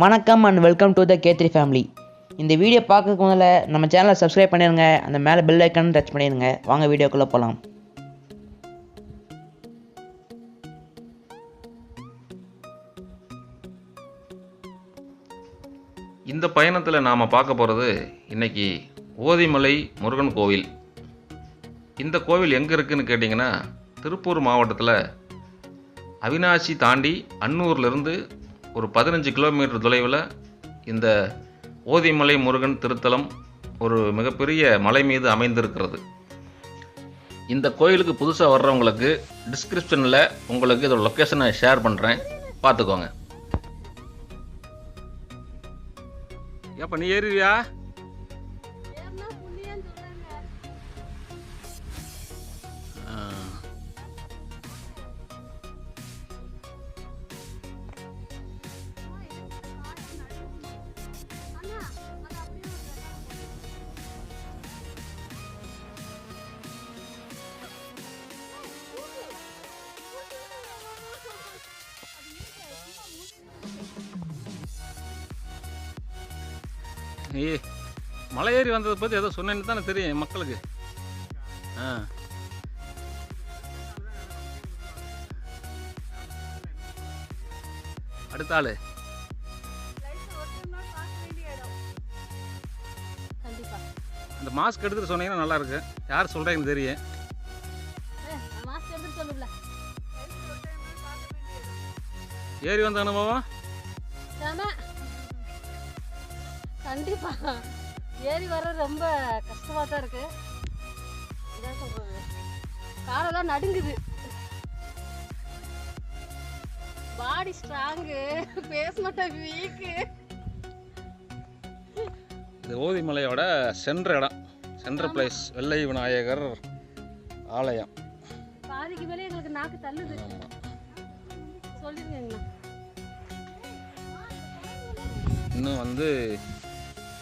வணக்கம் and welcome to the K3 family. இந்த video பார்க்கறதுக்கு முதல்ல நம்ம சேனலை சப்ஸ்கிரைப் பண்ணிடுங்க, அந்த மேலே பெல் ஐக்கான் டச் பண்ணிடுங்க. வாங்க வீடியோக்குள்ளே போகலாம். இந்த பயணத்தில் நாம் பார்க்க போகிறது இன்றைக்கி ஓதிமலை முருகன் கோவில். இந்த கோவில் எங்கே இருக்குதுன்னு கேட்டிங்கன்னா, திருப்பூர் மாவட்டத்தில் அவினாசி தாண்டி அன்னூர்லேருந்து ஒரு 15 கிலோமீட்டர் தொலைவில் இந்த ஓதிமலை முருகன் திருத்தலம் ஒரு மிகப்பெரிய மலை மீது அமைந்திருக்கிறது. இந்த கோயிலுக்கு புதுசாக வர்றவங்களுக்கு டிஸ்கிரிப்ஷனில் உங்களுக்கு இதோட லொக்கேஷனை ஷேர் பண்ணுறேன், பார்த்துக்கோங்க. ஏப்பா நீ ஏறியா? மலை ஏறி வந்ததை பற்றி ஏதோ சொன்னேன்னு தானே தெரியும் மக்களுக்கு. அடுத்த ஆளு அந்த மாஸ்க் எடுத்துட்டு சொன்னீங்கன்னா நல்லா இருக்கு. யார் சொல்றீங்கன்னு தெரியும். ஏறி வந்த அனுபவம் கண்டிப்பா ஏறி வர ரொம்ப கஷ்டமா தான் இருக்கு. என்ன சொல்றது, காலெல்லாம் நடுங்குது, பாடி ஸ்ட்ராங்கு, பேஸ் மட்டும் வீக்கு. இது ஓதிமலையோட சென்ற இடம், சென்ற பிளேஸ், வெள்ளை விநாயகர் ஆலயம். பாதிக்கு மேலே எங்களுக்கு நாக்கு தள்ளுது. சொல்லிருக்கீங்களா? இன்னும்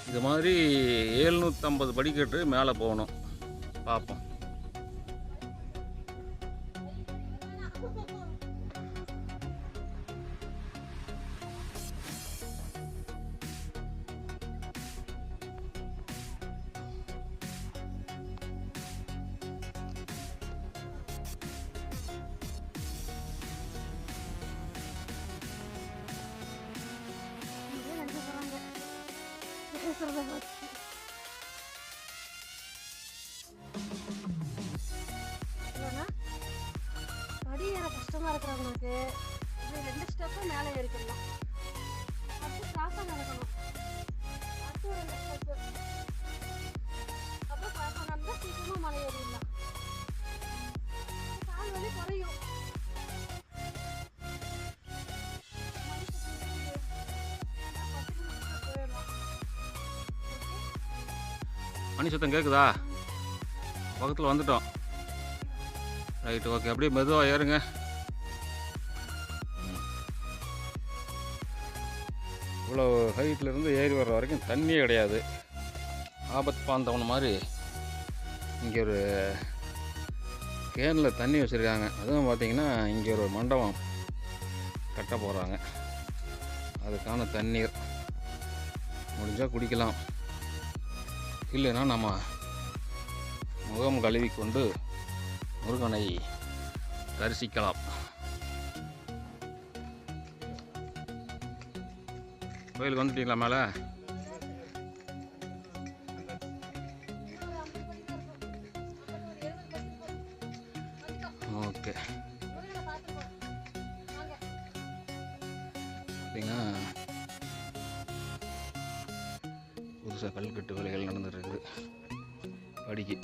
இது மாதிரி 750 படிக்கட்டு மேலே போகணும். பார்ப்போம். படி ஏற கஷ்டமா இருக்கிறவங்களுக்கு இது 2 ஸ்டெப்பு மேலே ஏறிக்கலாம். ஃபர்ஸ்ட் கிராஸாக நடக்கணும், அடுத்து ஒரு 2 ஸ்டெப்பு, அப்புறம் கிராஸாக நடந்தால் சீக்கிரமாக மலை ஏறிடலாம். கால் வலி குறையும். மணி சத்தம் கேட்குதா? பக்கத்தில் வந்துட்டோம். Right, okay. அப்படியே மெதுவாக ஏறுங்க. இவ்வளோ ஹைட்லேருந்து ஏறி வர்ற வரைக்கும் தண்ணியே கிடையாது. ஆபத் பாந்தவன மாதிரி இங்கே ஒரு கேனில் தண்ணி வச்சுருக்காங்க. அதுவும் பார்த்திங்கன்னா இங்கே ஒரு மண்டபம் கட்ட போகிறாங்க. அதுக்கான தண்ணீர் முடிஞ்சால் குடிக்கலாம், இல்லைன்னா நம்ம முகம் கழுவி கொண்டு முருகனை தரிசிக்கலாம். கோயிலுக்கு வந்துட்டீங்களா மேலே? ஓகே. பார்த்தீங்கன்னா புதுசாக கல்கட்டு வேலைகள் நடந்துட்டு இருக்குது படிக்கு.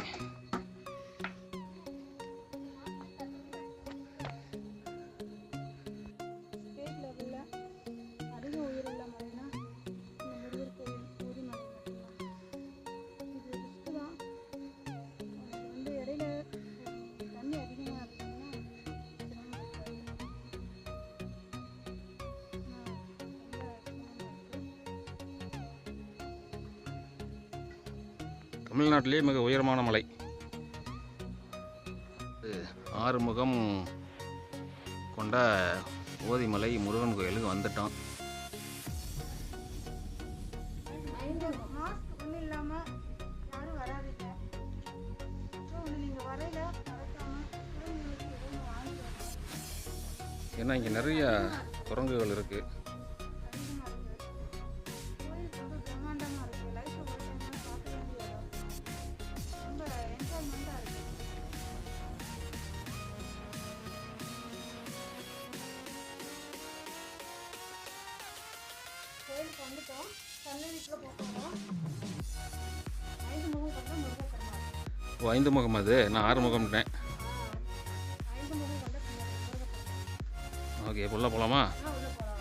தமிழ்நாட்டிலே மிக உயரமான மலை. ஆறுமுகம் கொண்ட ஓதிமலை முருகன் கோயிலுக்கு வந்துட்டோம். மாஸ்க் ஒன்றும் இல்லாமல் யாரும் வராதீங்க. அப்புறம் நீங்கள் வரையில மறக்காமல் குழந்தைங்களுக்கு எதுவும் வாங்கி வரணும். ஏன்னா இங்கே நிறைய குரங்குகள் இருக்குது. அதிகமாக இருக்குது. கோயில் ரொம்ப பிரம்மாண்டமாக இருக்குது. லைஃப்பை ஒரு டைம் பார்க்க வேண்டிய இடம். ரொம்ப என்ஜாய்மெண்ட்டாக இருக்குது. கோயிலுக்கு வந்துட்டோம். சன்னதிக்குள்ள போகிறோம். 5 முகம் கொண்ட முருகப்பெருமாள். ஓ 5 முகம் அது, நான் 6 முகம்ட்டேன். 5 முகம் கொண்ட முருகப்பெருமாள். ஓகே, இப்போ உள்ள போகலாமா? உள்ள போகலாம்.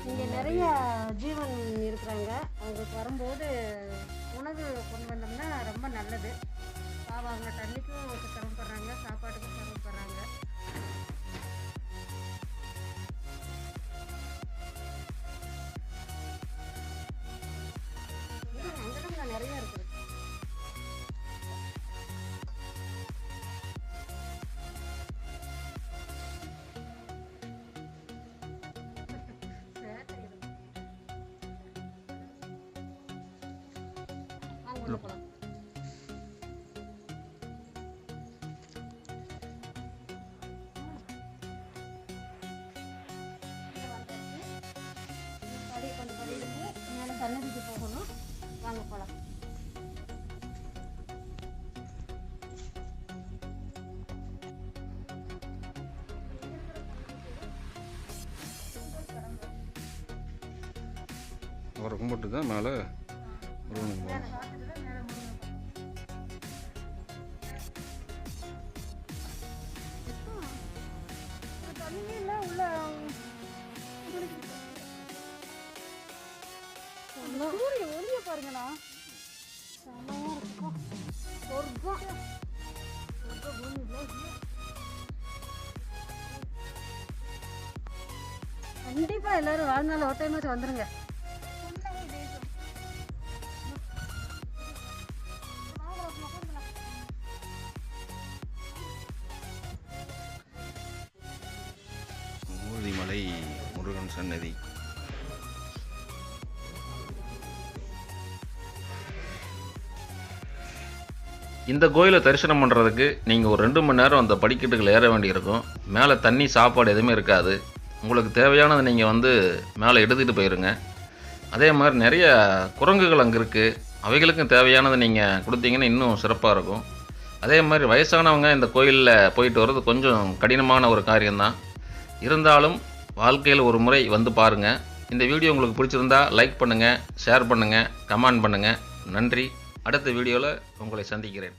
இங்கே நிறைய ஜீவன் இருக்கிறாங்க. அவங்களுக்கு வரும்போது உணவு கொண்டு வந்தோம்னா ரொம்ப நல்லது. அவங்க தண்ணிக்கும் சிரமப்படுறாங்க, சாப்பாட்டுக்கும் சிரமப்படுறாங்க. அங்கடங்க நிறைய இருக்குது. உள்ள போலாம். கொஞ்சம் படி இருக்கு. மேலே சன்னதிக்கு போகணும். வாங்க போலாம். அவரை கும்பிட்டு தான் மேலே முருகனுக்கு போகணும். மேலே பார்த்துட்டு தான் மேலே முருகன். தண்ணியே இல்லை உள்ள. சூரிய ஒளிய பாருங்கண்ணா. செமையா இருக்கும். சொர்க்கம். சொர்க்க பூமியில கண்டிப்பா எல்லாரும் வாழ்நாள் ஒரு டைம் வந்துருங்க. ஊதிமலை முருகன் சன்னதி. இந்த கோயிலை தரிசனம் பண்ணுறதுக்கு நீங்கள் ஒரு 2 மணி நேரம் அந்த படிக்கட்டுகள் ஏற வேண்டியிருக்கும். மேலே தண்ணி சாப்பாடு எதுவுமே இருக்காது. உங்களுக்கு தேவையானதை நீங்கள் வந்து மேலே எடுத்துகிட்டு போயிருங்க. அதே மாதிரி நிறைய குரங்குகள் அங்கே இருக்குது. அவைகளுக்கும் தேவையானதை நீங்கள் கொடுத்தீங்கன்னா இன்னும் சிறப்பாக இருக்கும். அதே மாதிரி வயசானவங்க இந்த கோயிலில் போயிட்டு வர்றது கொஞ்சம் கடினமான ஒரு காரியம்தான். இருந்தாலும் வாழ்க்கையில் ஒரு முறை வந்து பாருங்கள். இந்த வீடியோ உங்களுக்கு பிடிச்சிருந்தா லைக் பண்ணுங்கள், ஷேர் பண்ணுங்கள், கமெண்ட் பண்ணுங்கள். நன்றி. அடுத்த வீடியோவில் உங்களை சந்திக்கிறேன்.